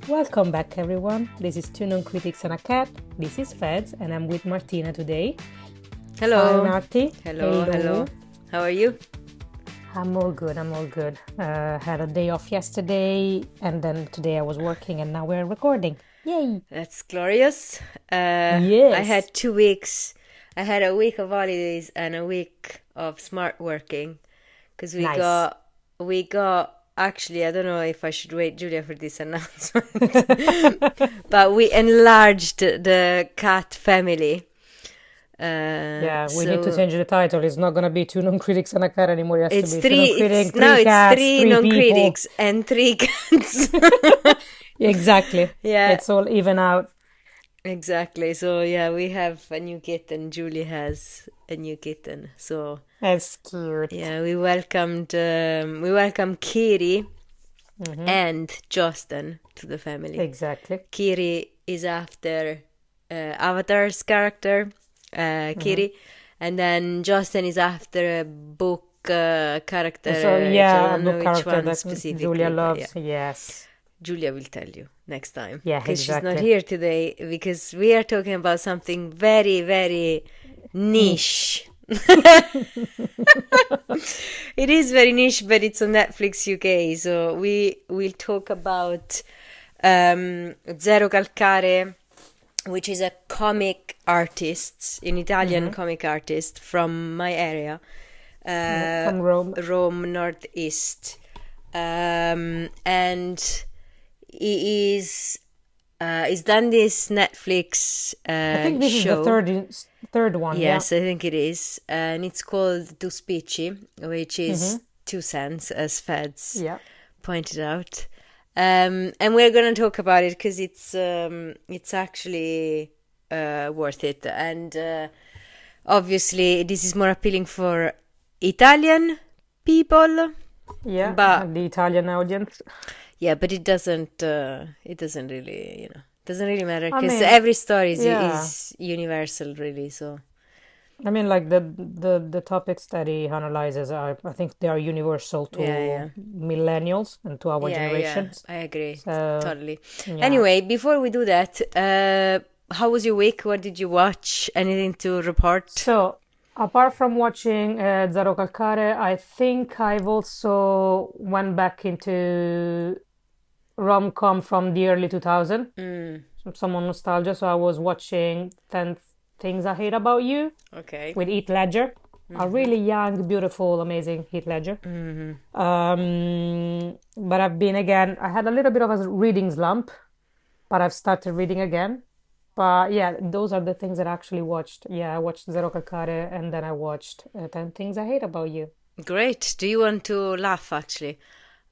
Welcome back, everyone. This is Two Non-Critics and a Cat. This is Feds, and I'm with Martina today. Hello. Hi, Marty. Hello. How are you? I'm all good. Had a day off yesterday, and then today I was working, and now we're recording. Yay! That's glorious. Yes. I had 2 weeks. I had a week of holidays and a week of smart working. Because we got, actually, I don't know if I should wait, Julia, for this announcement. But we enlarged the cat family. We need to change the title. It's not going to be Two Non-Critics and a Cat anymore. It has to be Two Non-Critics, three cats, three non-critics and 3 cats. Exactly. Yeah. It's all even out. Exactly. So we have a new kitten. Julie has a new kitten. So that's cute. Yeah, we welcome Kiri and Justin to the family. Exactly. Kiri is after Avatar's character, Kiri, and then Justin is after a book character. So I don't know book which character one that specifically. Julia loves. Yeah. Yes. Julia will tell you next time. Yeah, because exactly. she's not here today because we are talking about something very, very niche. It is very niche, but it's on Netflix UK. So we will talk about Zerocalcare, which is a comic artist, an Italian comic artist from my area, from Rome Northeast, and he's done this Netflix I think this show. is the third one. Yes, yeah. I think it is, and it's called Tu Spicci, which is 2 cents, as Feds pointed out. And we're gonna talk about it because it's actually worth it, and obviously this is more appealing for Italian people. Yeah, but the Italian audience. Yeah, but it doesn't really, doesn't really matter because every story is universal, really. So, I mean, like the topics that he analyzes I think they are universal to millennials and to our generations. Yeah, I agree, So, totally. yeah. Anyway, before we do that, how was your week? What did you watch? Anything to report? So, apart from watching Zerocalcare, I think I've also went back into rom-com from the early 2000s. Some nostalgia. So I was watching 10 Things I Hate About You. Okay. With Heath Ledger. A really young, beautiful, amazing Heath Ledger. But I've been again, I had a little bit of a reading slump, but I've started reading again. But yeah, those are the things that I actually watched. Yeah, I watched Zerocalcare and then I watched 10 Things I Hate About You. Great. Do you want to laugh, actually?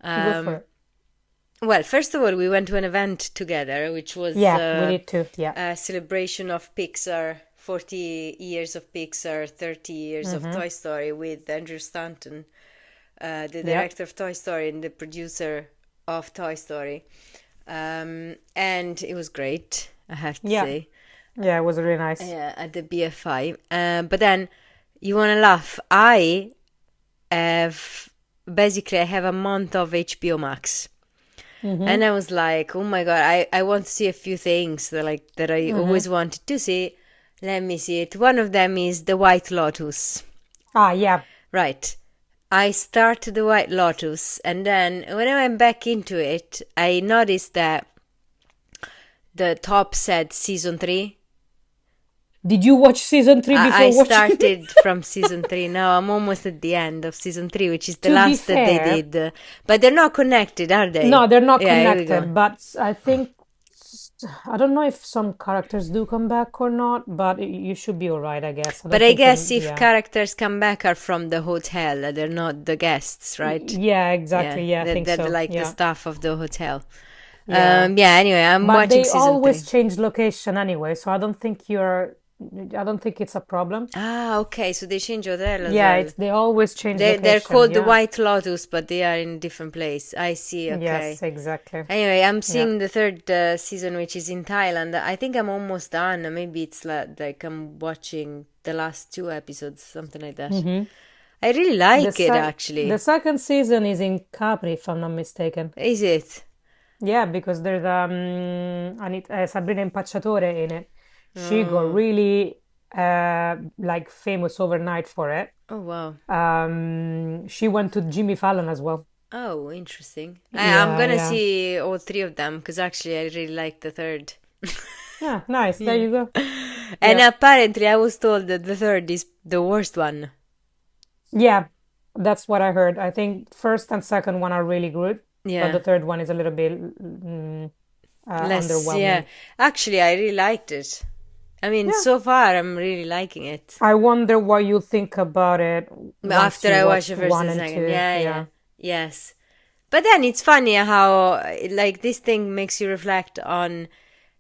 Go for it. Well, first of all, we went to an event together, which was we did too. Yeah, a celebration of Pixar, 40 years of Pixar, 30 years of Toy Story, with Andrew Stanton, the director of Toy Story and the producer of Toy Story. And it was great, I have to say. Yeah, it was really nice. At the BFI. But then, you want to laugh? I have a month of HBO Max. And I was like, oh my God, I want to see a few things that I always wanted to see. Let me see it. One of them is The White Lotus. Ah, yeah. Right. I started The White Lotus, and then when I went back into it, I noticed that the top said season 3. Did you watch season 3 before I watching? started from season 3. Now I'm almost at the end of season 3, which is the last that they did. But they're not connected, are they? No, they're not connected. But I think, I don't know if some characters do come back or not, but you should be all right, I guess. But I guess if characters come back are from the hotel, they're not the guests, right? Yeah, exactly. Yeah, I think so. They're like the staff of the hotel. Yeah. Anyway, I'm watching season 3. But they always change location anyway, so I don't think it's a problem. Ah, okay. So they change hotel as well. They always change location. They're called the White Lotus, but they are in a different place. I see. Okay. Yes, exactly. Anyway, I'm seeing the third season, which is in Thailand. I think I'm almost done. Maybe it's like I'm watching the last 2 episodes, something like that. I really like it, actually. The second season is in Capri, if I'm not mistaken. Is it? Yeah, because there's Sabrina Impacciatore in it. She got really like famous overnight for it. Oh, wow. She went to Jimmy Fallon as well. Oh, interesting. I'm Yeah, gonna yeah. see all three of them because actually I really like the third. Yeah, nice. There Yeah. you go. And Yeah. apparently I was told that the third is the worst one. Yeah, that's what I heard. I think first and second one are really good, but the Yeah. third one is a little bit Less, yeah. underwhelming. Actually, I really liked it. I mean, Yeah. so far I'm really liking it. I wonder what you think about it once After you I watched the watched first one and and second. two. Yeah, yeah. Yeah. Yes. But then it's funny how, like, this thing makes you reflect on,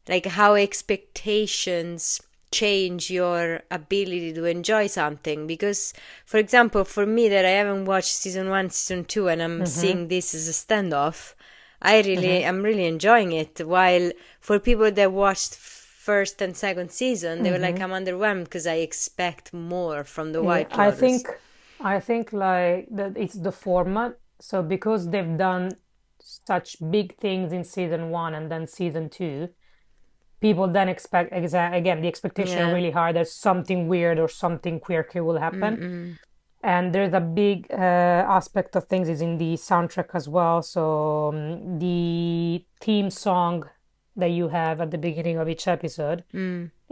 like, how expectations change your ability to enjoy something. Because, for example, for me that I haven't watched season one, season two, and I'm Mm-hmm. seeing this as a standoff, Mm-hmm. I'm really enjoying it. While for people that watched first and second season, they were like, Mm-hmm. I'm underwhelmed because I expect more from the Yeah, White I Lotus. think I think like that it's the format. So because they've done such big things in season one and then season two, people then expect again the expectation are Yeah. really high that something weird or something quirky will happen. And there's a big aspect of things is in the soundtrack as well. So the theme song that you have at the beginning of each episode,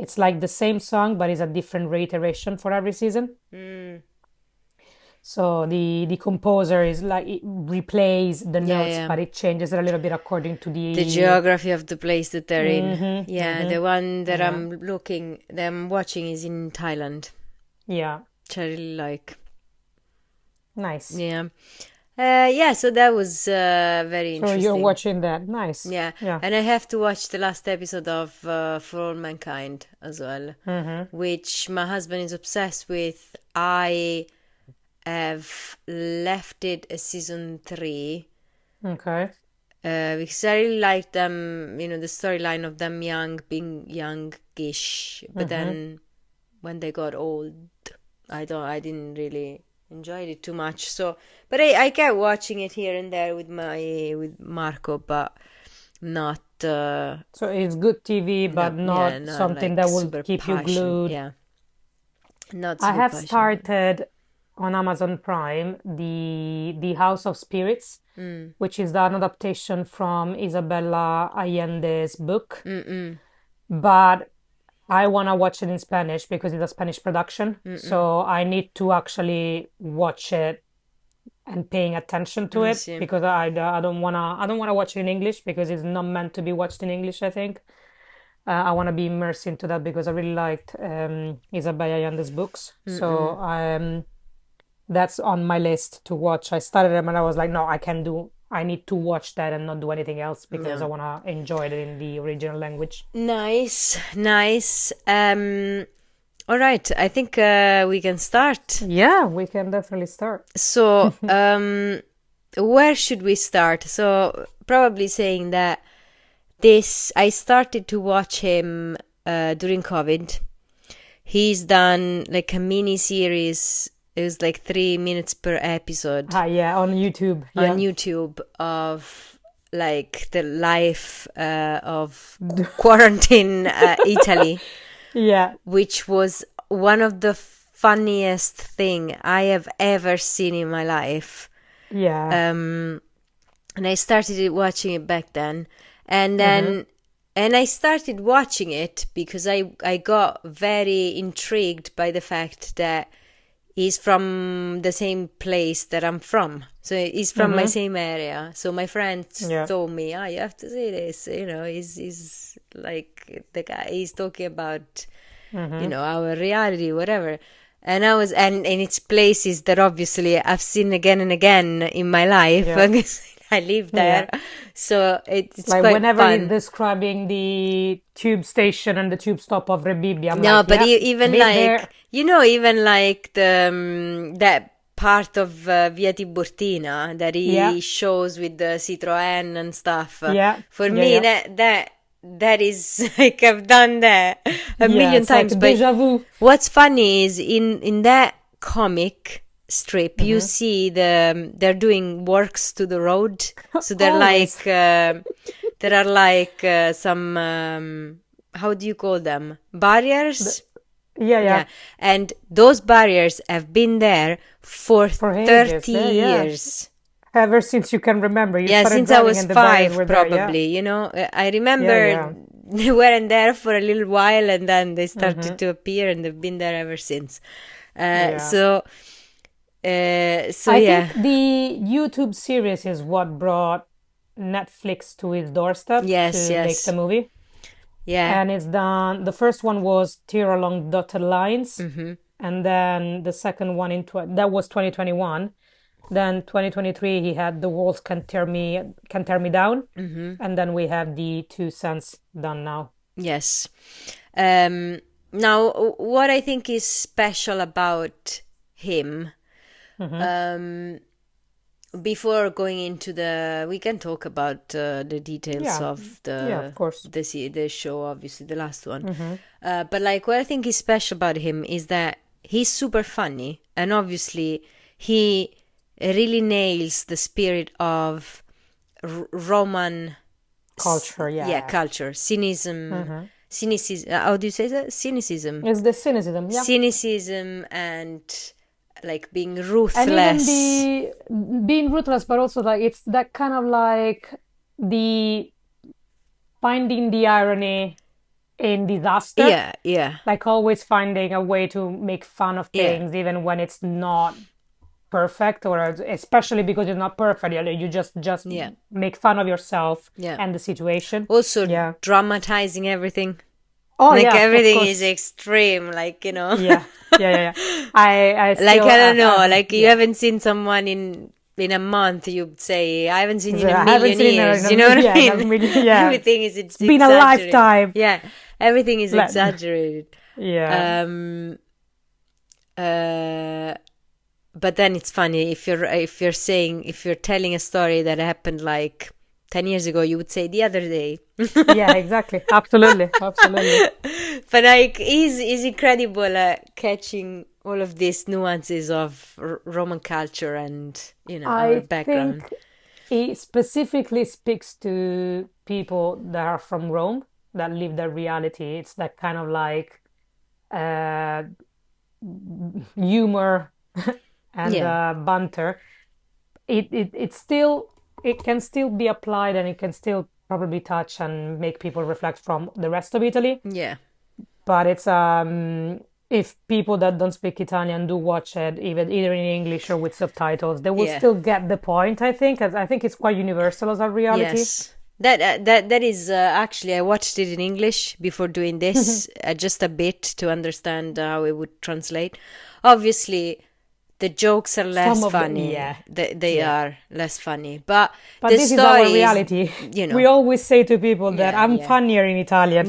it's like the same song, but it's a different reiteration for every season. So the composer is like it replays the Yeah, notes, yeah. but it changes it a little bit according to The the. geography of the place that they're in. Mm-hmm, Yeah, the one mm-hmm. that Yeah, I'm watching is in Thailand, yeah, which I really like. nice. Yeah. Yeah, so that was very So you're interesting. watching that, nice. Yeah, Yeah. and I have to watch the last episode of For All Mankind as well, Mm-hmm. which my husband is obsessed with. I have left it at season 3 Okay. because I really like them, the storyline of them being youngish, but Mm-hmm. then when they got old, I didn't really enjoy it too much. So, but I kept watching it here and there with Marco, but not, So it's good TV, but yeah, not not something like that will super keep you passion. glued. Yeah, not I super have passion about it. started on Amazon Prime the House of Spirits, which is an adaptation from Isabella Allende's book. But I want to watch it in Spanish because it's a Spanish production. So I need to actually watch it and paying attention to I it see. because I don't wanna watch it in English because it's not meant to be watched in English, I think. I want to be immersed into that because I really liked Isabella Allende's books. So that's on my list to watch. I started them and I was like, no, I need to watch that and not do anything else because I No. want to enjoy it in the original language. Nice, nice. All right, I think we can start. Yeah, we can definitely start. So, where should we start? So, probably saying that I started to watch him during COVID. He's done like a mini series. It was like 3 minutes per episode Yeah, on YouTube. on Yeah. YouTube of like the life of quarantine Italy, Yeah. which was one of the funniest thing I have ever seen in my life. Yeah. And I started watching it back then, and then and I started watching it because I got very intrigued by the fact that he's from the same place that I'm from. So he's from my same area. So my friends Yeah. told me, you have to see this. He's like the guy, he's talking about, our reality, whatever. And and it's places that obviously I've seen again and again in my life Yeah. because I live there. Yeah. So it's Like quite whenever he's fun. describing the tube station and the tube stop of Rebibbia, I'm No, like, but yep, even been like, there. even like that part of Via Tiburtina that Yeah. he shows with the Citroën and stuff. Yeah. For Yeah. me, Yeah. that is like I've done that a Yeah. million It's like times. But deja vu. what's funny is in that comic strip, you see they're doing works to the road, so they're Always. like there are like some how do you call them, barriers? Yeah. And those barriers have been there for ages. 30 years. Ever since you can remember, you started since I driving was and the barriers 5 were there. probably, you know. I remember they weren't there for a little while, and then they started to appear, and they've been there ever since. So I think the YouTube series is what brought Netflix to its doorstep to make the movie. Yeah. And it's done. The first one was Tear Along Dotted Lines, and then the second one that was 2021. Then 2023 he had The Walls Can Tear Me Down, and then we have the 2 Cents done now. Yes. Now, what I think is special about him, before going into we can talk about the details of of course, the show, obviously the last one. But like, what I think is special about him is that he's super funny, and obviously he really nails the spirit of Roman culture. Culture, cynicism. Cynicism. How do you say that? Cynicism. It's the cynicism. Yeah. Cynicism and like being ruthless. And even being ruthless, but also like it's that kind of like the finding the irony in disaster. Yeah. Like always finding a way to make fun of things, even when it's not perfect, or especially because it's not perfect, you just make fun of yourself and the situation. Also dramatizing everything. Everything is extreme, like, you know. I still, like, I don't know, like you haven't seen someone in a month, you'd say, I haven't seen you in a million years. You know what I mean? Everything is it's been a lifetime. Everything is exaggerated. But then it's funny if you're telling a story that happened like 10 years ago, you would say the other day. Exactly. Absolutely. But like, he's incredible at catching all of these nuances of Roman culture and, you know, our background. I think he specifically speaks to people that are from Rome, that live their reality. It's that kind of like humor and banter. It can still be applied, and it can still probably touch and make people reflect from the rest of Italy. But it's if people that don't speak Italian do watch it, either in English or with subtitles, they will still get the point, I think. I think it's quite universal as a reality. Yes. That is actually, I watched it in English before doing this, just a bit to understand how it would translate. Obviously, the jokes are less funny. They are less funny. But the this is our story reality. You know, we always say to people that I'm funnier in Italian.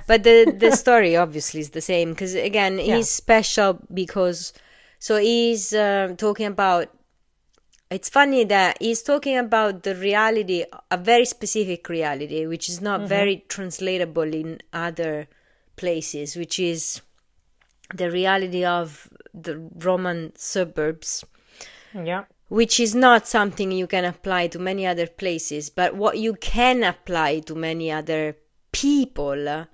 But the story obviously is the same, because again, he's special because he's talking about. It's funny that he's talking about the reality, a very specific reality, which is not very translatable in other places, which is the reality of the Roman suburbs, which is not something you can apply to many other places, but what you can apply to many other people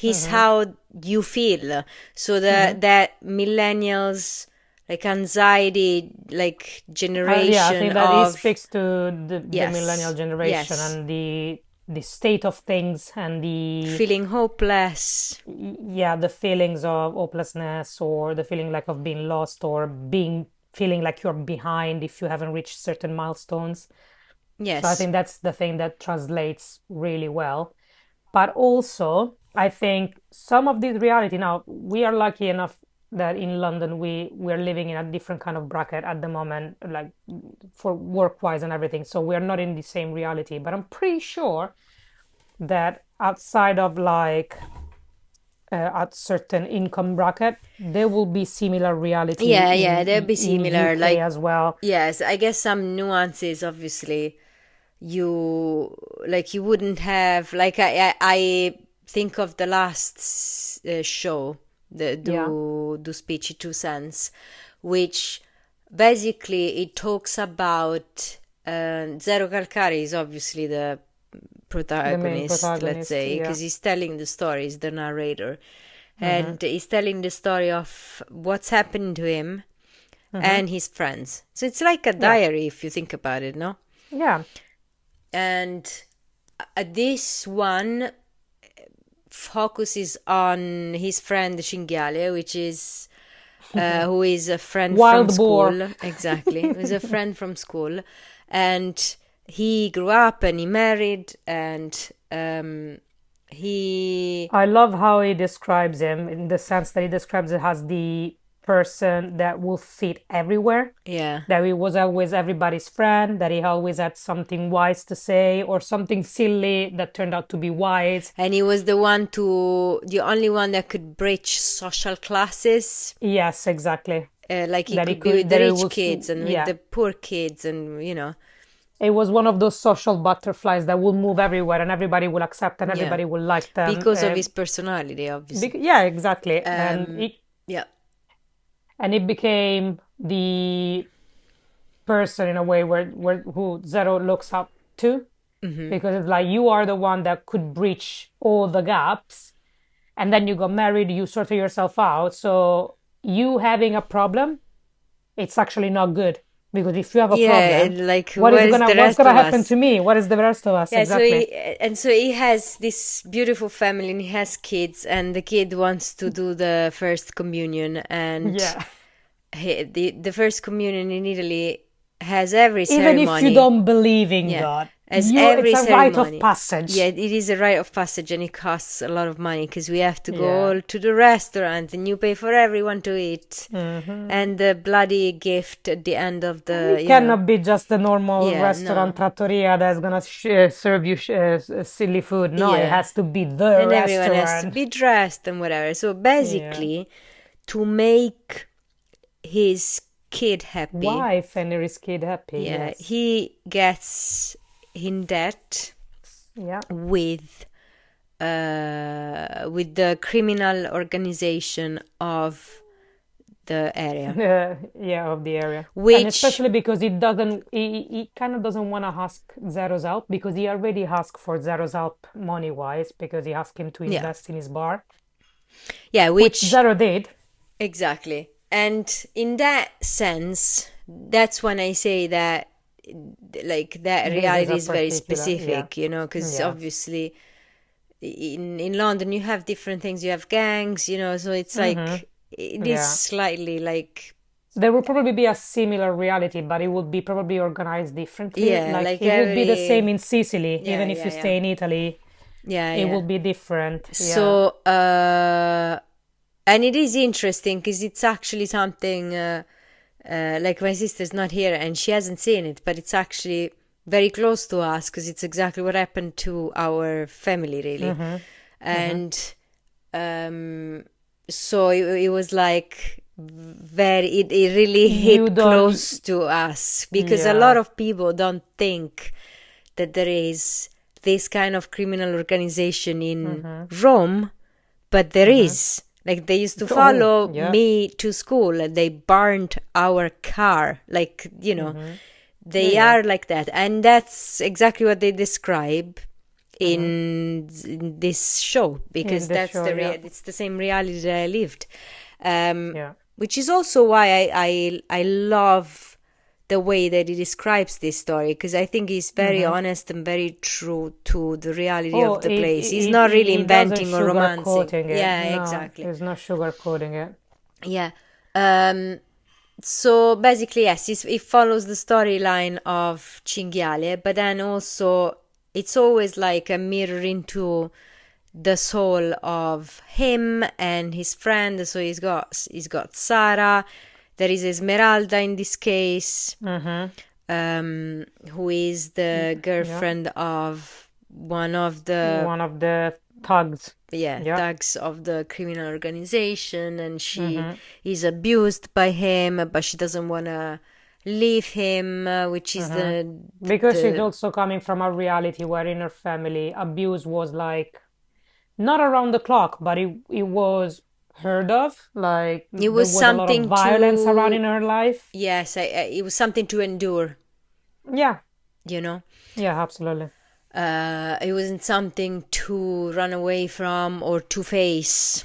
is how you feel. So that millennials, like anxiety, like generation I think that he speaks to the millennial generation and the state of things and the feeling hopeless. The feelings of hopelessness, or the feeling like of being lost, or feeling like you're behind if you haven't reached certain milestones. So I think that's the thing that translates really well. But also, I think some of this reality, now we are lucky enough that in London we're living in a different kind of bracket at the moment, like for work-wise and everything. So we're not in the same reality. But I'm pretty sure that outside of like a certain income bracket, there will be similar reality. There'll be similar, in UK like as well. Yes, I guess some nuances. Obviously, you wouldn't have, like, I think of the last show, the Do Spicci 2 Cents, which basically it talks about Zerocalcare is obviously the protagonist, let's say, because he's telling the story, he's the narrator, and he's telling the story of what's happening to him and his friends. So it's like a diary if you think about it, no? Yeah. And this one focuses on his friend Cinghiale, which is who is a friend from school. Exactly, who's a friend from school, and he grew up and he married, and he. I love how he describes him in the sense that he describes it as the person that will fit everywhere. Yeah. That he was always everybody's friend, that he always had something wise to say or something silly that turned out to be wise. And he was the only one that could bridge social classes. Yes, exactly. Like he could be with the rich kids and with the poor kids, and It was one of those social butterflies that will move everywhere and everybody will accept and everybody will like them. Because of his personality, obviously. Yeah, exactly. And it became the person in a way who Zero looks up to, because it's like you are the one that could breach all the gaps, and then you got married, you sorted yourself out. So you having a problem, it's actually not good, because if you have a problem, like what's gonna happen to me? What is the rest of us? Yeah, exactly. So he has this beautiful family and he has kids, and the kid wants to do the first communion, and the first communion in Italy has every ceremony. Even if you don't believe in God, it's a rite of passage. Yeah, it is a rite of passage, and it costs a lot of money because we have to go to the restaurant and you pay for everyone to eat. And the bloody gift at the end of the... It cannot be just a normal restaurant trattoria that's going to serve you silly food. No, it has to be the and restaurant. Everyone has to be dressed and whatever. So basically, to make his kid happy... Wife and his kid happy, yes. He gets... in debt with the criminal organization of the area. Of the area. Which, and especially because he kind of doesn't want to ask Zero's help, because he already asked for Zero's help money-wise, because he asked him to invest in his bar. Yeah, which Zero did. Exactly. And in that sense, that's when I say that like that reality is very specific, because obviously in London you have different things, you have gangs, so it's like it is slightly like there will probably be a similar reality, but it would be probably organized differently. Like it would be the same in Sicily, even if you stay in Italy. It will be different. So and it is interesting because it's actually something like my sister's not here and she hasn't seen it, but it's actually very close to us because it's exactly what happened to our family, really. And so it was like it really hit close to us, because a lot of people don't think that there is this kind of criminal organization in Rome, but there is. Like, they used to follow me to school and they burned our car. Like, they are like that. And that's exactly what they describe in this show, because it's the same reality that I lived. Which is also why I love the way that he describes this story, because I think he's very honest and very true to the reality of the place. He's not really inventing or romancing. Exactly. He's not sugarcoating it. Yeah. So basically, yes, it follows the storyline of Cinghiale, but then also it's always like a mirror into the soul of him and his friend. So he's got Sara. There is Esmeralda in this case, who is the girlfriend of one of the thugs. Thugs of the criminal organization, and she is abused by him, but she doesn't want to leave him, which is because she's also coming from a reality where in her family abuse was like not around the clock, but it was heard of, like it was something, a lot of violence around in her life. Yes, it was something to endure. Yeah, absolutely. It wasn't something to run away from or to face.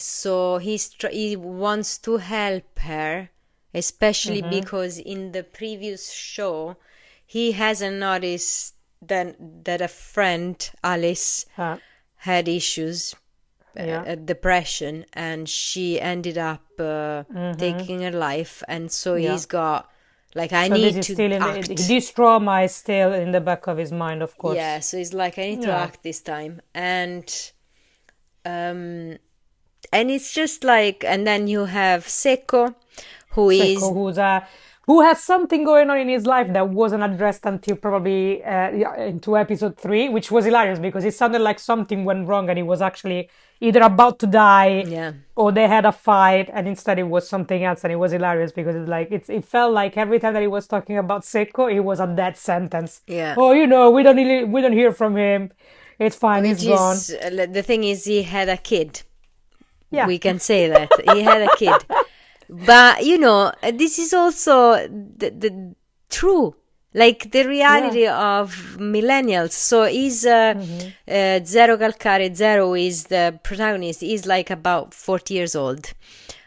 So he wants to help her, especially because in the previous show, he hasn't noticed that a friend, Alice, had issues, depression, and she ended up taking her life. And so he's got, like, I So this need is to still act. this trauma is still in the back of his mind, of course. Yeah, so he's like, I need to act this time. And it's just like, and then you have Secco, who has something going on in his life that wasn't addressed until probably into episode 3, which was hilarious because it sounded like something went wrong and he was actually either about to die or they had a fight, and instead it was something else, and it was hilarious because it's like it felt like every time that he was talking about Secco, it was a dead sentence. Oh, we don't hear from him. It's fine, he's gone. The thing is, he had a kid. Yeah. We can say that. He had a kid. But, this is also the true, like the reality of millennials. So he's Zerocalcare. Zero is the protagonist. He's like about 40 years old.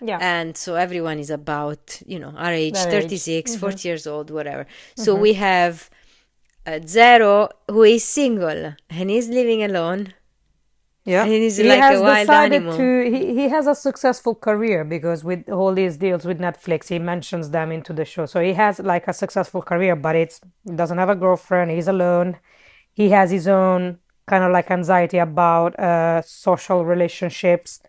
Yeah. And so everyone is about, our age, 36, 40 years old, whatever. So we have Zero, who is single and he's living alone. Yeah, and he's like a wild animal. He has a successful career because with all these deals with Netflix, he mentions them into the show. So he has like a successful career, but he doesn't have a girlfriend. He's alone. He has his own kind of like anxiety about social relationships.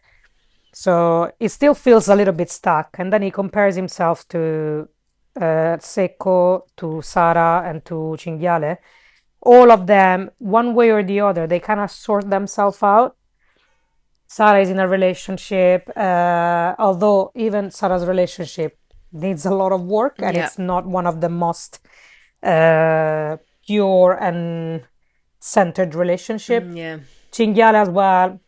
So he still feels a little bit stuck. And then he compares himself to Secco, to Sara, and to Cinghiale. All of them, one way or the other, they kind of sort themselves out. Sara is in a relationship, although even Sara's relationship needs a lot of work, and it's not one of the most pure and centered relationship. Cinghiale as well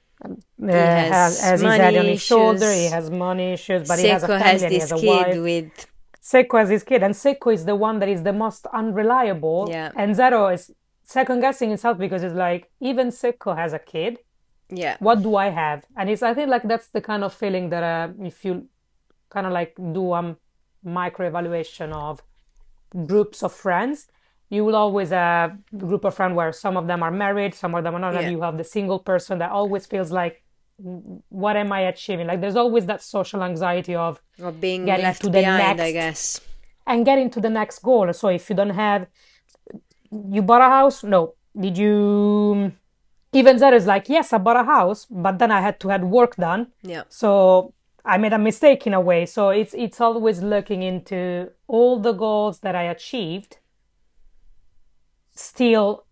has his head on his shoulder. He has money issues, but he has a family and he has a wife. Secco has his kid, and Secco is the one that is the most unreliable. And Zero is second guessing himself because it's like, even Secco has a kid. What do I have? And I think like that's the kind of feeling that if you kind of like do a micro evaluation of groups of friends, you will always have a group of friends where some of them are married, some of them are not, and you have the single person that always feels like, what am I achieving? Like there's always that social anxiety of being left to behind, I guess. And getting to the next goal. So if you don't have, you bought a house? No. Did you? Even there is like, yes, I bought a house, but then I had to have work done. So I made a mistake in a way. So it's always looking into all the goals that I achieved. Still,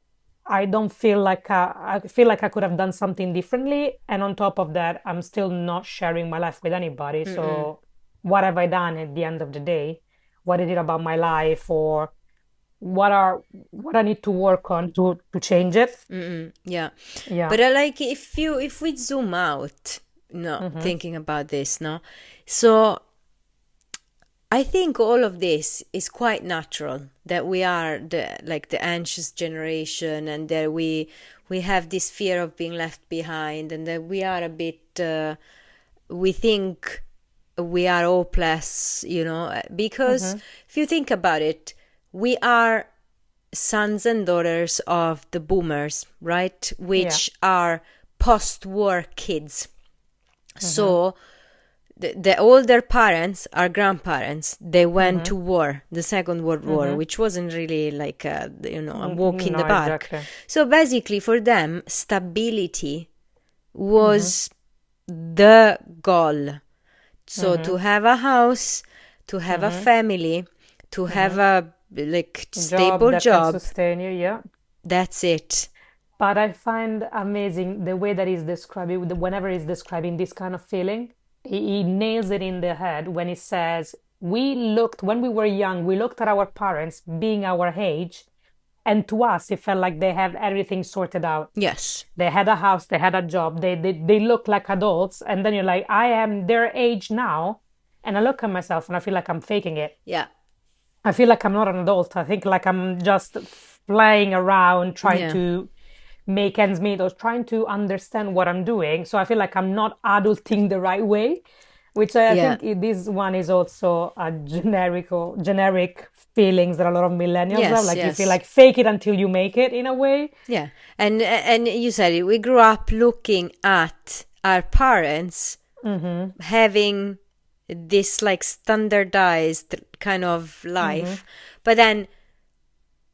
I don't feel like I feel like I could have done something differently. And on top of that, I'm still not sharing my life with anybody. So what have I done at the end of the day? What is it about my life, or what I need to work on to change it? But I like if we zoom out, thinking about this, so I think all of this is quite natural, that we are the anxious generation, and that we have this fear of being left behind, and that we are a bit we think we are hopeless, because if you think about it, we are sons and daughters of the boomers, right? Which are post-war kids. So the older parents are grandparents. They went to war, the Second World War, which wasn't really like a walk in the park. Exactly. So basically for them, stability was the goal. So to have a house, to have a family, to have a stable job can sustain you, that's it. But I find amazing the way that he's describing, whenever he's describing this kind of feeling, he nails it in the head when he says, when we were young, we looked at our parents being our age, and to us it felt like they had everything sorted out. Yes, they had a house, they had a job, they look like adults, and then you're like, I am their age now, and I look at myself and I feel like I'm faking it. I feel like I'm not an adult. I think like I'm just flying around trying Yeah. to make ends meet or trying to understand what I'm doing. So I feel like I'm not adulting the right way, which I Yeah. think this one is also a generic feelings that a lot of millennials have. Yes, Like you feel yes. like fake it until you make it in a way. Yeah. And you said it, we grew up looking at our parents Mm-hmm. having this like standardized kind of Mm-hmm. life, but then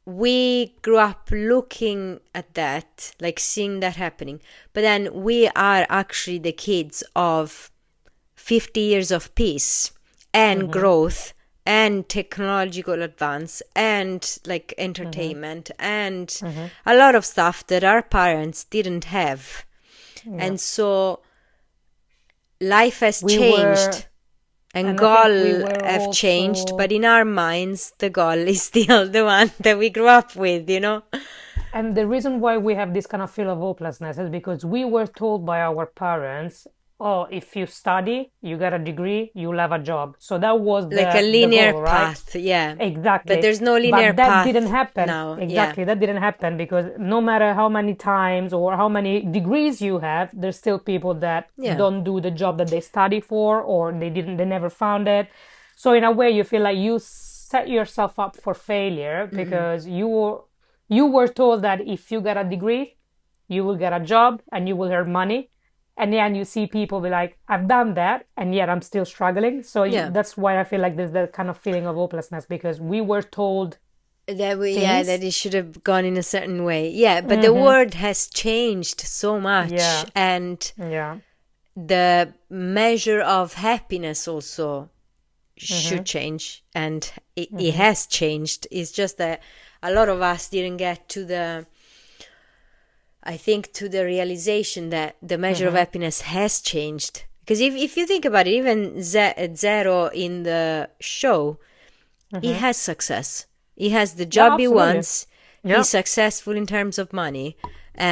we grew up looking at that, like seeing that happening, but then we are actually the kids of 50 years of peace and Mm-hmm. growth and technological advance and like Mm-hmm. entertainment and Mm-hmm. a lot of stuff that our parents didn't have. Yeah. And so life has We were, changed and and I think we goal were have changed, but also, in our minds the goal is still the one that we grew up with, you know. and the reason why we have this kind of feel of hopelessness is because we were told by our parents, oh, if you study, you get a degree, you'll have a job. So that was Like a the linear goal, right? path, yeah, but Exactly. there's no linear But that didn't path happen. now. Yeah, Exactly. That didn't happen because no matter how many times or how many degrees you have, there's still people that yeah. don't do the job that they study for or they never found it. So in a way, you feel like you set yourself up for failure because you were told that if you get a degree, you will get a job and you will earn money. And then you see people be like, I've done that, and yet I'm still struggling. So Yeah, that's why I feel like there's that kind of feeling of hopelessness because we were told that things. it should have gone in a certain way. Yeah, but the Mm-hmm. world has changed so much, Yeah, and yeah. the measure of happiness also Mm-hmm. should change, and it Mm-hmm. has changed. It's just that a lot of us didn't get to the, I think, to the realization that the measure of Mm-hmm. happiness has changed. Because if you think about it, even Zero in the show, he Mm-hmm. has success. He has the Yeah, job he absolutely. wants. Yeah. He's successful in terms of money,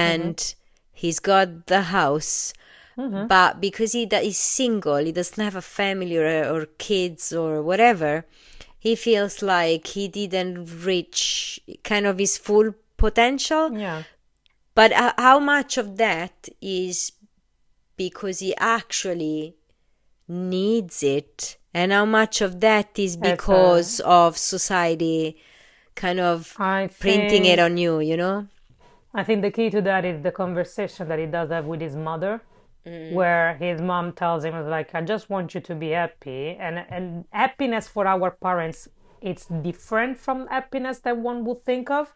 Mm-hmm. and he's got the house. Mm-hmm. But because he's single, he doesn't have a family or kids or whatever, he feels like he didn't reach kind of his full potential. Yeah. But how much of that is because he actually needs it, and how much of that is It's a, because of society kind of I printing it think on you, you know? I think the key to that is the conversation that he does have with his mother, where his mom tells him like, I just want you to be happy. And happiness for our parents, it's different from happiness that one would think of.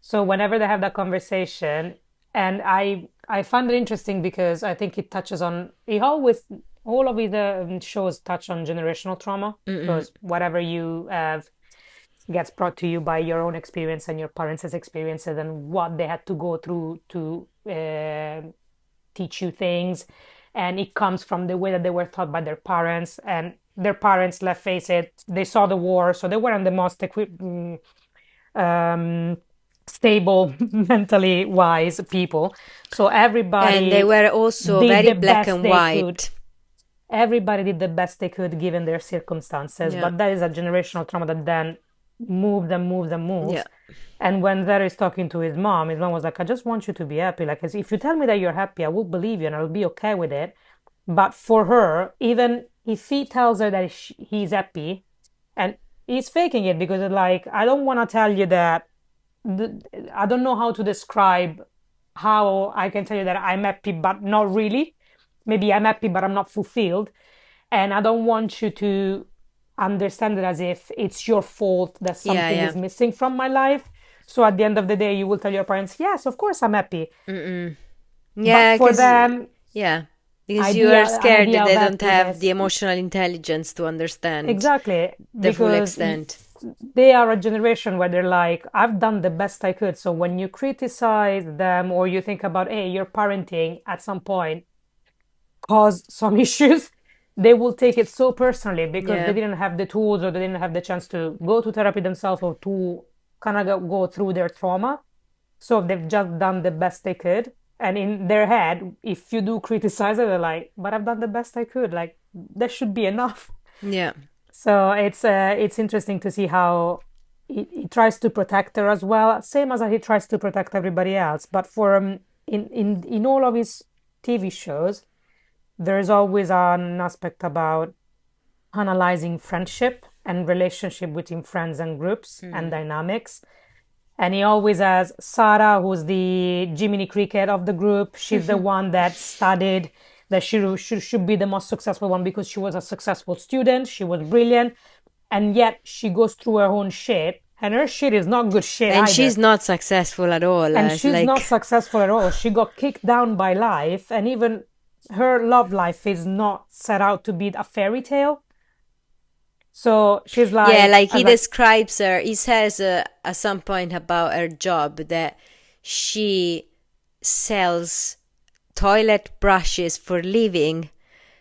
So whenever they have that conversation, and I find it interesting because I think it touches on he always all of his shows touch on generational trauma because whatever you have gets brought to you by your own experience and your parents' experiences and what they had to go through to teach you things, and it comes from the way that they were taught by their parents and their parents. Let's face it, they saw the war, so they weren't the most um, stable mentally wise people. So And they everybody were also did very the black best and they could. white. Everybody did the best they could given their circumstances, Yeah, but that is a generational trauma that then moves and moves and yeah, moves. And when Zara is talking to his mom was like, I just want you to be happy. Like, if you tell me that you're happy, I will believe you and I'll be okay with it. But for her, even if he tells her that he's happy, and he's faking it because, like, I don't want to tell you that I don't know how to describe how I can tell you that I'm happy, but not really. Maybe I'm happy, but I'm not fulfilled. And I don't want you to understand it as if it's your fault that yeah, something yeah. is missing from my life. So at the end of the day, you will tell your parents, yes, of course I'm happy. But Yeah, for because them, yeah, because you are an scared that idea of they don't have happiness. the emotional intelligence to understand Exactly, the full because extent. they are a generation where they're like, I've done the best I could. So when you criticize them or you think about, hey, your parenting at some point caused some issues, they will take it so personally because they Yeah, didn't have the tools or they didn't have the chance to go to therapy themselves or to kind of go through their trauma. So they've just done the best they could. And in their head, if you do criticize it, they're like, but I've done the best I could. Like, that should be enough. yeah. So it's interesting to see how he tries to protect her as well, same as he tries to protect everybody else. But for in all of his TV shows, there is always an aspect about analyzing friendship and relationship between friends and groups and dynamics. And he always has Sarah, who's the Jiminy Cricket of the group. She's the one that studied, that should be the most successful one because she was a successful student. She was brilliant. And yet she goes through her own shit. And her shit is not good shit And either. she's not successful at all. And she's not Like, successful at all. She got kicked down by life. And even her love life is not set out to be a fairy tale. So she's yeah, like, like he describes her. He says at some point about her job that she sells toilet brushes for living,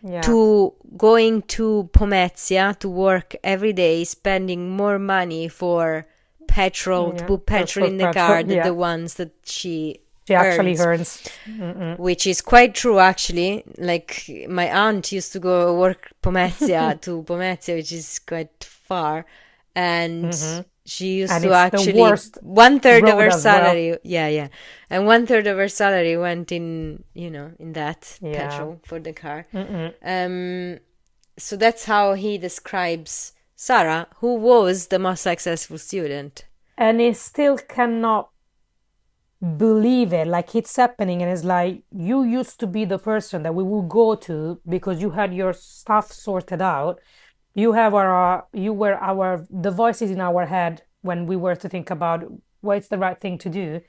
yeah, to going to Pomezia to work every day, spending more money for petrol, to yeah, put petrol in the petrol, car than yeah. the ones that she She actually earns. earns. Which is quite true, actually. Like, my aunt used to go work Pomezia to Pomezia, which is quite far, and she used And to it's the actually worst 1/3 of road her as well. salary, yeah, and 1/3 of her salary went in, in that Yeah. petrol for the car. So that's how he describes Sarah, who was the most successful student. And he still cannot believe it, like it's happening, and it's like you used to be the person that we will go to because you had your stuff sorted out. You were our the voices in our head when we were to think about what's the right thing to do.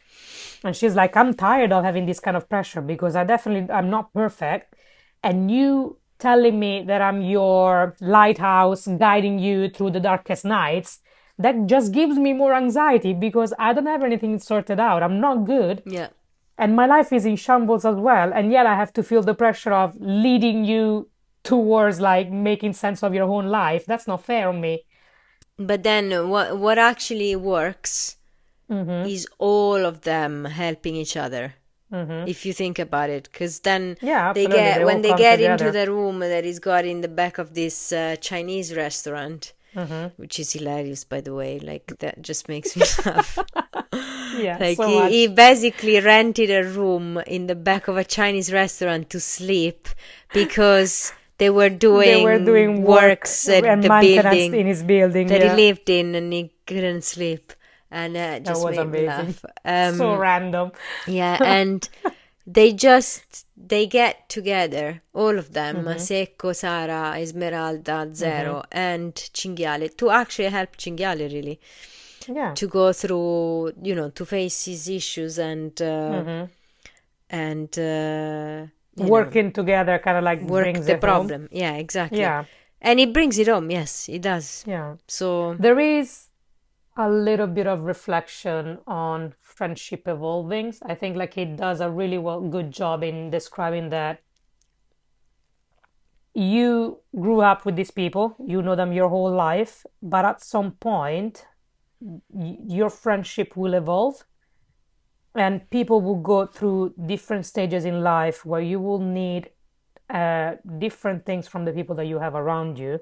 And she's like, I'm tired of having this kind of pressure because I'm not perfect. And you telling me that I'm your lighthouse guiding you through the darkest nights, that just gives me more anxiety because I don't have anything sorted out. I'm not good. Yeah. And my life is in shambles as well. And yet I have to feel the pressure of leading you towards like making sense of your own life. That's not fair on me. But then what actually works is all of them helping each other. If you think about it, because then Yeah, absolutely. They all when they come get into together. the room that is got in the back of this Chinese restaurant, which is hilarious, by the way. Like, that just makes me laugh. Yeah, Like, so he much. basically rented a room in the back of a Chinese restaurant to sleep because they were They were doing doing work works at and the maintenance building in his building. that he Yeah, lived in, and he couldn't sleep, and it that just was made me amazing. laugh. So random. Yeah, and they get together, all of them, Secco, Sara, Esmeralda, Zero, and Cinghiale, to actually help Cinghiale, really, Yeah. to go through, to face his issues and Working together kind of like work brings the it home. problem. Yeah, exactly. Yeah, And it brings it home. Yes, it does. yeah. So, There is a little bit of reflection on friendship evolving. I think like he does a really good job in describing that you grew up with these people, you know them your whole life, but at some point your friendship will evolve and people will go through different stages in life where you will need different things from the people that you have around you.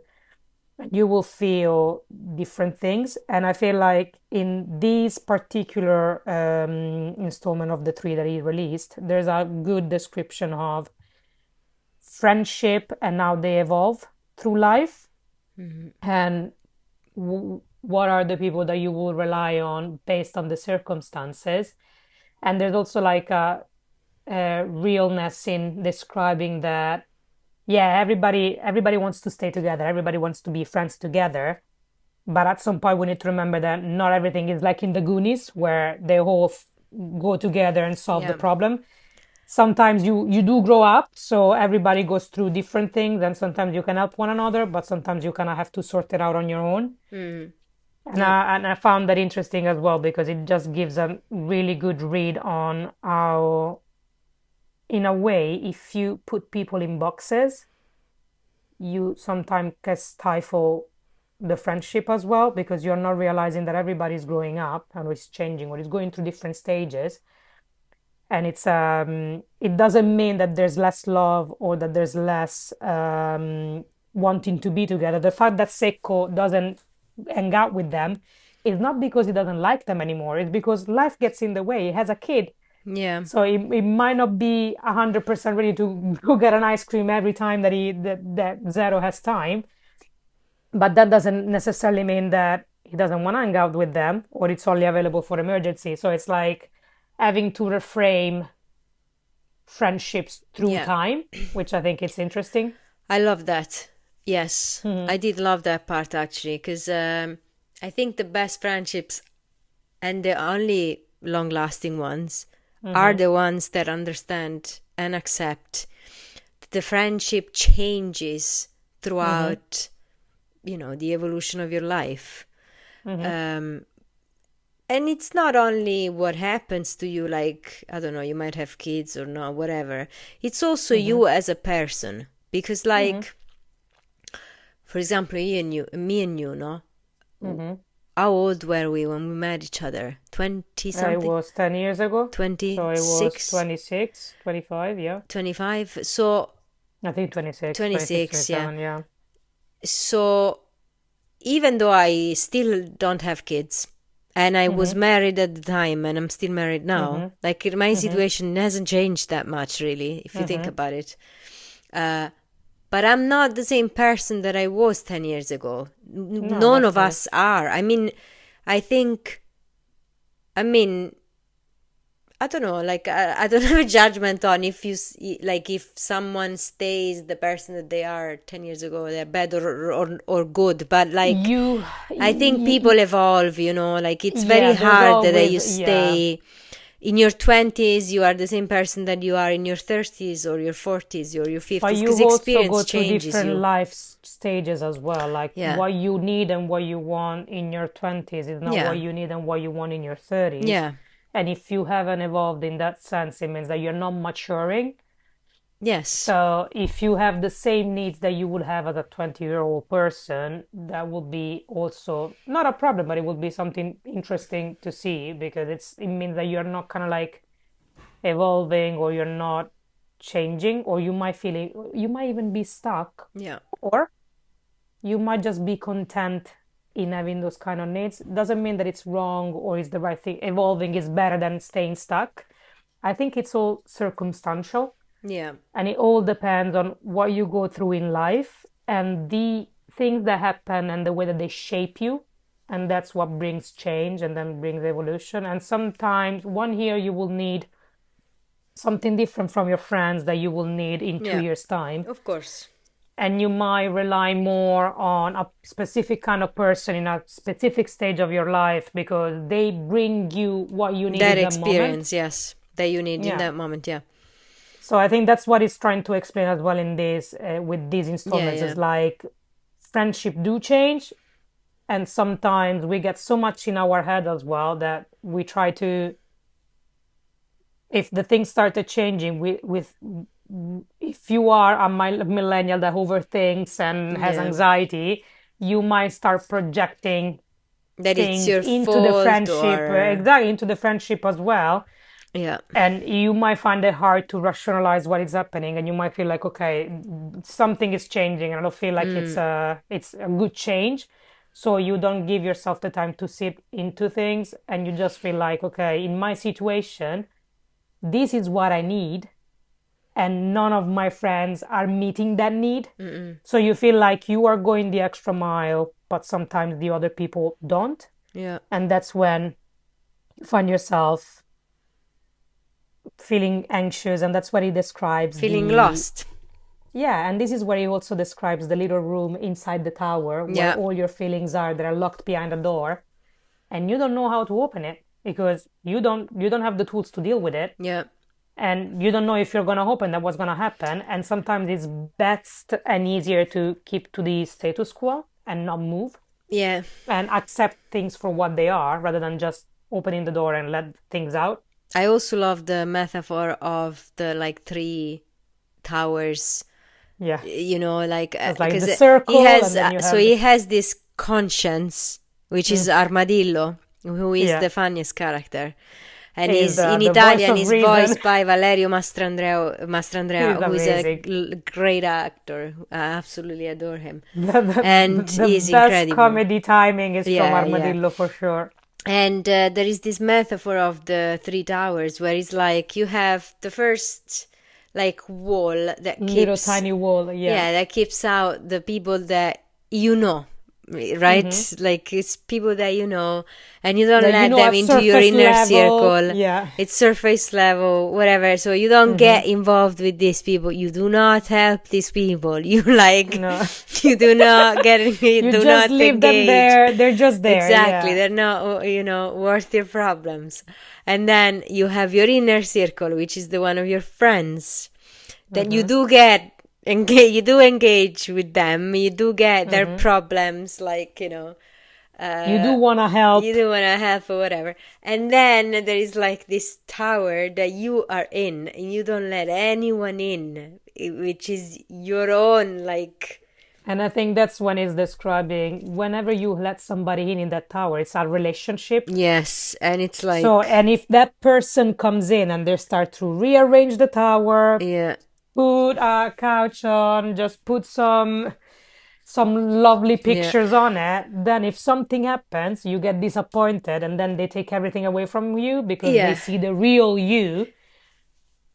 You will feel different things. And I feel like in this particular installment of the three that he released, there's a good description of friendship and how they evolve through life and what are the people that you will rely on based on the circumstances. And there's also like a realness in describing that, yeah, everybody wants to stay together, everybody wants to be friends together, but at some point we need to remember that not everything is like in the Goonies where they all go together and solve the yeah. problem. Sometimes you do grow up, so everybody goes through different things, and sometimes you can help one another, but sometimes you kind of have to sort it out on your own. And Yeah. I found that interesting as well because it just gives a really good read on how, in a way, if you put people in boxes, you sometimes can stifle the friendship as well because you're not realizing that everybody's growing up and is changing or is going through different stages. And it doesn't mean that there's less love or that there's less wanting to be together. The fact that Seiko doesn't hang out with them is not because he doesn't like them anymore. It's because life gets in the way. He has a kid. Yeah. So it might not be 100% ready to go get an ice cream every time that Zero has time. But that doesn't necessarily mean that he doesn't want to hang out with them or it's only available for emergency. So it's like having to reframe friendships through Yeah. time, which I think it's interesting. I love that. Yes, Mm-hmm. I did love that part actually, because I think the best friendships and the only long-lasting ones are Mm-hmm. the ones that understand and accept that the friendship changes Mm-hmm. throughout, the evolution of your life. Mm-hmm. Um, and it's not only what happens to you, like, I don't know, you might have kids or not, whatever. It's also Mm-hmm. you as a person. Because, Mm-hmm. like, for example, me and you, no? Mm-hmm. How old were we when we met each other? 20 It something? was 10 years ago. So it was 26? 26, 25, yeah. 25? So, I think 26, 26, 26, yeah. 27, yeah. So, even though I still don't have kids, and I was Mm-hmm. married at the time, and I'm still married now, Mm-hmm. like my Mm-hmm. situation hasn't changed that much, really, if you think Mm-hmm. about it. But I'm not the same person that I was 10 years ago. No, None of definitely. us are. I think, I mean, I don't know, like, I don't have a judgment on like, if someone stays the person that they are 10 years ago, they're bad or good. But, like, You, I think people evolve, like, it's very yeah, there's hard that always, you yeah. stay in your 20s, you are the same person that you are in your 30s or your 40s or your But 50s, because you also experience go through changes different you. life stages as well. Like Yeah. what you need and what you want in your 20s is not what Yeah. you need and what you want in your 30s. Yeah. And if you haven't evolved in that sense, it means that you're not maturing. Yes. So if you have the same needs that you would have as a 20-year-old person, that would be also not a problem, but it would be something interesting to see because it means that you're not kind of like evolving or you're not changing or you might even be stuck Yeah. or you might just be content in having those kind of needs. Doesn't mean that it's wrong or it's the right thing. Evolving is better than staying stuck. I think it's all circumstantial Yeah. and it all depends on what you go through in life and the things that happen and the way that they shape you. And that's what brings change and then brings evolution. And sometimes 1 year you will need something different from your friends that you will need in two Yeah. years' time. Of course. And you might rely more on a specific kind of person in a specific stage of your life because they bring you what you need That in that moment. experience, yes, that you need in Yeah. that moment. Yeah. So I think that's what it's trying to explain as well in this with these Yeah. installments Yeah. is like friendship do change and sometimes we get so much in our head as well that we try to if the things started changing with if you are a millennial that overthinks and has Yeah. anxiety, you might start projecting That it's things your into the fault friendship, or. exactly into the friendship as well. Yeah. And you might find it hard to rationalize what is happening, and you might feel like, okay, something is changing, and I don't feel like it's a good change. So you don't give yourself the time to sit into things, and you just feel like, okay, in my situation, this is what I need and none of my friends are meeting that need. So you feel like you are going the extra mile, but sometimes the other people don't. Yeah. And that's when you find yourself feeling anxious. And that's what he describes Feeling lost. yeah, and this is where he also describes the little room inside the tower where Yeah. all your feelings are that are locked behind a door. And you don't know how to open it because you don't have the tools to deal with it. Yeah. And you don't know if you're going to open that what's going to happen and sometimes it's best and easier to keep to the status quo and not move Yeah. and accept things for what they are rather than just opening the door and let things out. I also love the metaphor of the, like, three towers, Yeah, like, it's like because the he circle has and then you so have he has this conscience, which is Armadillo, who is yeah. the funniest character. and He's is in the voice Italian of is reason. voiced by Valerio Mastrandrea, He's who is a amazing. great actor. I absolutely adore him, The, and the he's best incredible. comedy timing is from Yeah, yeah. Armadillo for sure. And there is this metaphor of the three towers where it's like you have the first like wall that Little keeps, tiny wall, yeah. yeah, that keeps out the people that you know, Mm-hmm. right? Like it's people that you know, and you don't That let them at into your surface inner level, circle. yeah. It's surface level, whatever. So you don't Mm-hmm. get involved with these people. You do not help these people. You like, No. you do not get, you You do just not leave them engage. there. They're just there, Exactly. yeah. They're not, worth your problems. And then you have your inner circle, which is the one of your friends. Then you Mm-hmm. do get engage, you do engage with them. You do get their Mm-hmm. problems, like, You do uh, want to you help. do want to help or whatever. And then there is like this tower that you are in and you don't let anyone in, which is your own, like, And I think that's when it's describing whenever you let somebody in that tower, it's a relationship. yes. And it's So, like, and if that person comes in and they start to rearrange the tower, yeah, put a couch on, just put some lovely yeah, pictures on it, then if something happens, you get disappointed and then they take everything away from you because they yeah. see the real you,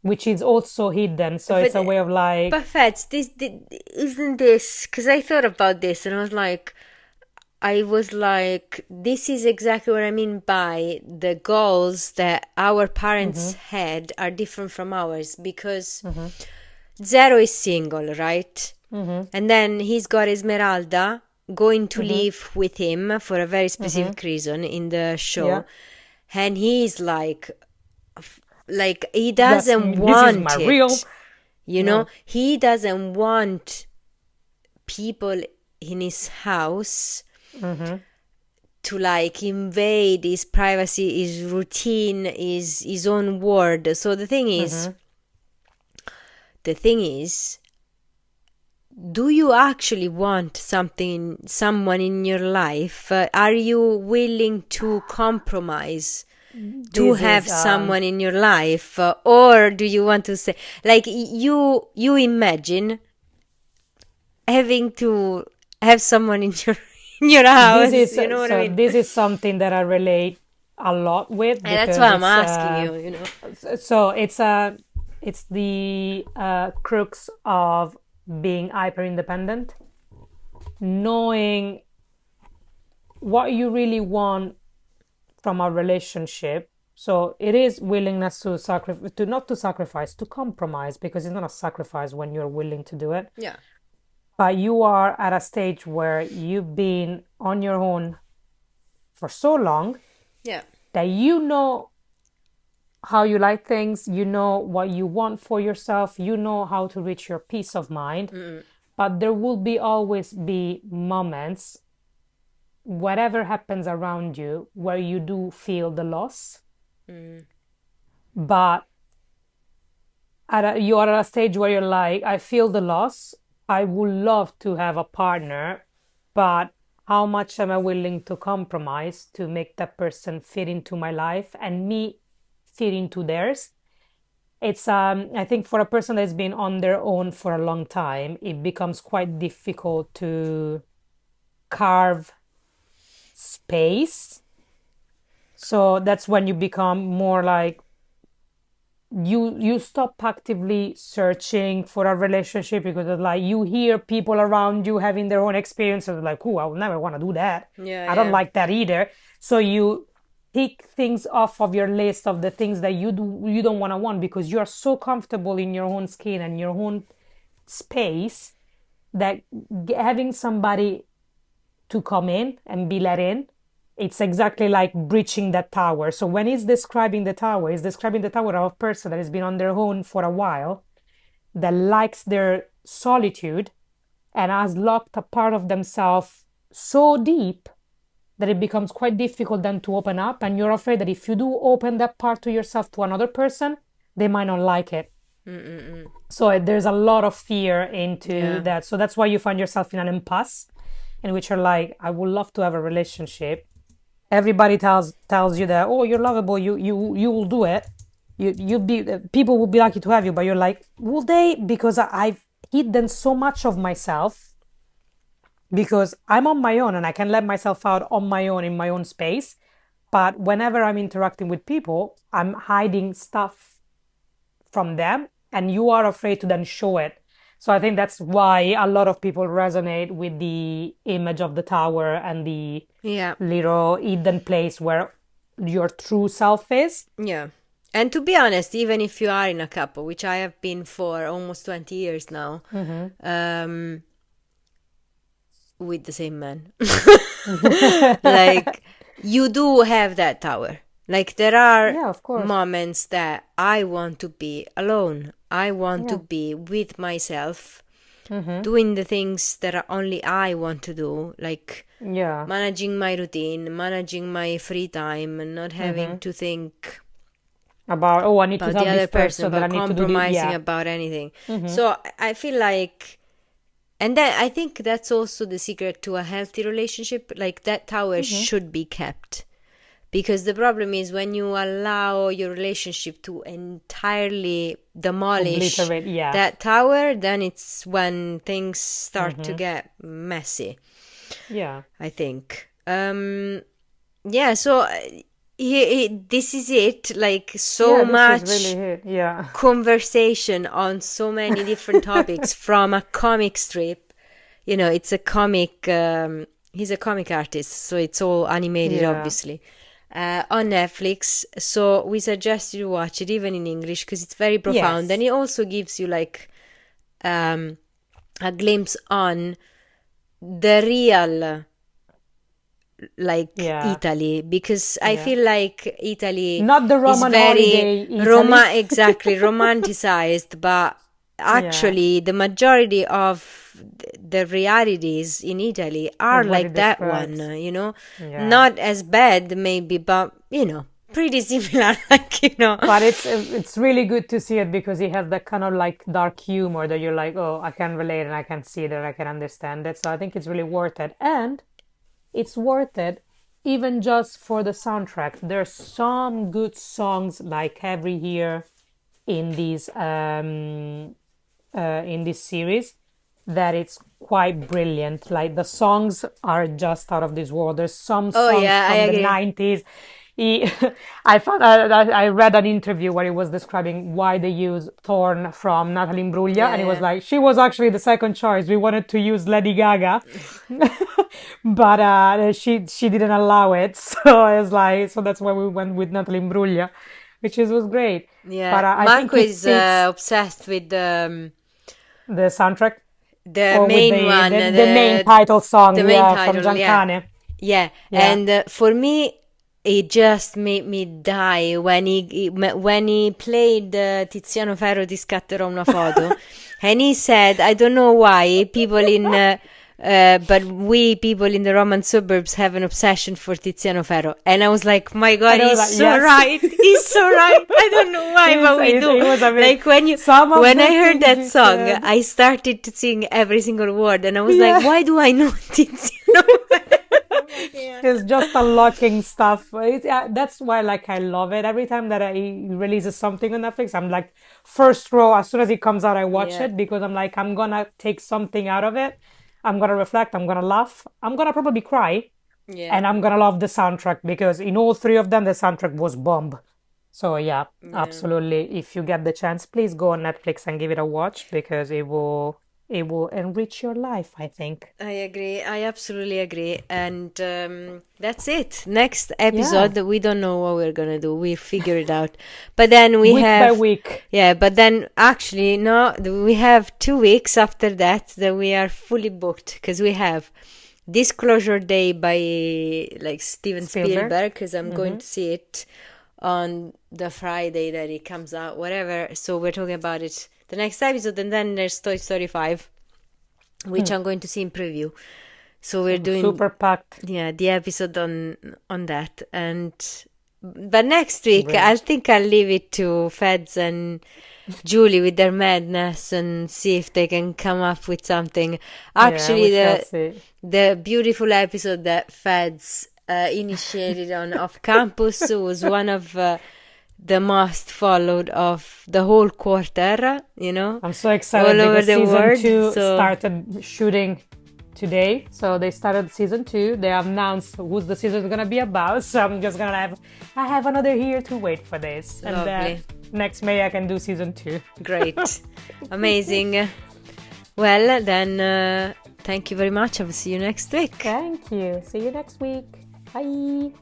which is also hidden. So it's But a way of like, but Fats, isn't this? Because I thought about this and I was like, this is exactly what I mean by the goals that our parents mm-hmm, had are different from ours. Because mm-hmm, Zero is single, right? mm-hmm, And then he's got Esmeralda going to mm-hmm, live with him for a very mm-hmm, specific reason in the yeah. show, and he's like he That's doesn't me. This is my want real. it. No. He doesn't want people in his house Mm-hmm. to like invade his privacy, his routine, his own world. So Mm-hmm. the thing is, do you actually want someone in your life? Are you willing to compromise to This have is someone in your life, or do you want to say, like, you imagine having to have someone in your in your this house, is you know what I so mean? this is something that I relate a lot with And that's because why I'm asking you. so it's the crux of being hyper independent, knowing what you really want from a relationship. So it is willingness to sacrifice, to not to sacrifice, to compromise, because it's not a sacrifice when you're willing to do it. Yeah. But you are at a stage where you've been on your own for so long Yeah. that you know how you like things, you know what you want for yourself, you know how to reach your peace of mind. But there will be always be moments, whatever happens around you, where you do feel the loss. But you are at a stage where you're like, I feel the loss. I would love to have a partner, but how much am I willing to compromise to make that person fit into my life and me fit into theirs? It's I think for a person that's been on their own for a long time, it becomes quite difficult to carve space. So that's when you become more like you stop actively searching for a relationship because it's like you hear people around you having their own experiences like, oh, I would never want to do that. Yeah, I don't yeah. like that either. So you take things off of your list of the things that you don't want because you are so comfortable in your own skin and your own space that having somebody to come in and be let in, it's exactly like breaching that tower. So when he's describing the tower, he's describing the tower of a person that has been on their own for a while, that likes their solitude and has locked a part of themselves so deep that it becomes quite difficult then to open up. And you're afraid that if you do open that part to yourself to another person, they might not like it. So there's a lot of fear into that. So that's why you find yourself in an impasse in which you're like, I would love to have a relationship, everybody tells you that, oh, you're lovable, you will do it. You'd be people will be lucky to have you, but you're like, will they? Because I've hidden so much of myself because I'm on my own and I can let myself out on my own in my own space. But whenever I'm interacting with people, I'm hiding stuff from them, and you are afraid to then show it. So I think that's why a lot of people resonate with the image of the tower and the Yeah. little hidden place where your true self is. Yeah. And to be honest, even if you are in a couple, which I have been for almost 20 years now, with the same man, like, you do have that tower. Like, there are Yeah, of course. moments that I want to be alone. I want to Yeah. be with myself, doing the things that only I want to do, like Yeah. managing my routine, managing my free time, and not having to think About, oh, I need to about tell the this other person, person that I about need to do this. compromising Yeah. about anything. So I feel like, and then I think that's also the secret to a healthy relationship. Like, that tower should be kept. Because the problem is when you allow your relationship to entirely demolish Obliterate. Yeah. that tower, then it's when things start to get messy, Yeah. I think. Yeah, so this is it. Like, so Yeah, this much is really it. Yeah. conversation on so many different topics from a comic strip. You know, it's a comic, he's a comic artist, so it's all animated, Yeah. obviously, on Netflix. So we suggest you watch it, even in English, because it's very profound. Yes. And it also gives you, like, a glimpse on the real, like, Yeah. Italy, because I Yeah. feel like Italy Not the is Roman holiday very Italy. exactly romanticized, but actually the majority of the realities in Italy are Is what like it that describes. one, you know, Yeah. not as bad maybe, but you know, pretty similar, like, you know. But it's really good to see it because it has that kind of like dark humor that you're like, oh, I can relate and I can see it and I can understand it. So I think it's really worth it. And it's worth it even just for the soundtrack. There's some good songs like every year in these in this series that it's quite brilliant. Like the songs are just out of this world. There's some Oh songs yeah, I from the agree. 90s. He, I read an interview where he was describing why they use Thorn from Natalie Imbruglia, Yeah, and he was yeah. like, she was actually the second choice. We wanted to use Lady Gaga, but she didn't allow it. So it's like, so that's why we went with Natalie Imbruglia, which was great. Yeah, But I think Marco it is fits obsessed with the soundtrack the or with main one, the main title song, the main yeah, from title, yeah. Giancane. Yeah, Yeah. and for me, it just made me die when he played Tiziano Ferro ti scatterò una foto, and he said, I don't know why people in but we people in the Roman suburbs have an obsession for Tiziano Ferro, and I was like, my God, And I was he's like, so yes. right, he's so right. I don't know why, but we do. It was amazing. Like when Some of when the I heard things that he song, said. I started to sing every single word, and I was Yeah. like, why do I know Tiziano? It's just unlocking stuff. That's why, like, I love it. Every time that he releases something on Netflix, I'm like, first row. As soon as it comes out, I watch Yeah. it because I'm like, I'm gonna take something out of it. I'm gonna reflect. I'm gonna laugh. I'm gonna probably cry, Yeah. and I'm gonna love the soundtrack because in all three of them, the soundtrack was bomb. So yeah, absolutely. If you get the chance, please go on Netflix and give it a watch because it will enrich your life, I think. I agree. I absolutely agree. And that's it. Next episode, we don't know what we're going to do. We'll figure it out. But then we Week have. by week. Yeah, but then actually, no, we have 2 weeks after that we are fully booked because we have Disclosure Day by like Steven Spielberg because I'm going to see it on the Friday that it comes out, whatever. So we're talking about it the next episode, and then there's Toy Story 5, which I'm going to see in preview. So we're doing super packed. Yeah, the episode on that, but next week I think I'll leave it to Feds and Julie with their madness and see if they can come up with something. Actually, the beautiful episode that Feds initiated on off campus. It was one of the most followed of the whole quarter, I'm so excited all over because the season world. 2 started shooting today. So they started season 2. They announced who's the season is gonna be about. So I'm just gonna have another year to wait for this. Lovely. And next May I can do season 2. Great. Amazing. Well, then, thank you very much. I will see you next week. Thank you. See you next week. Bye.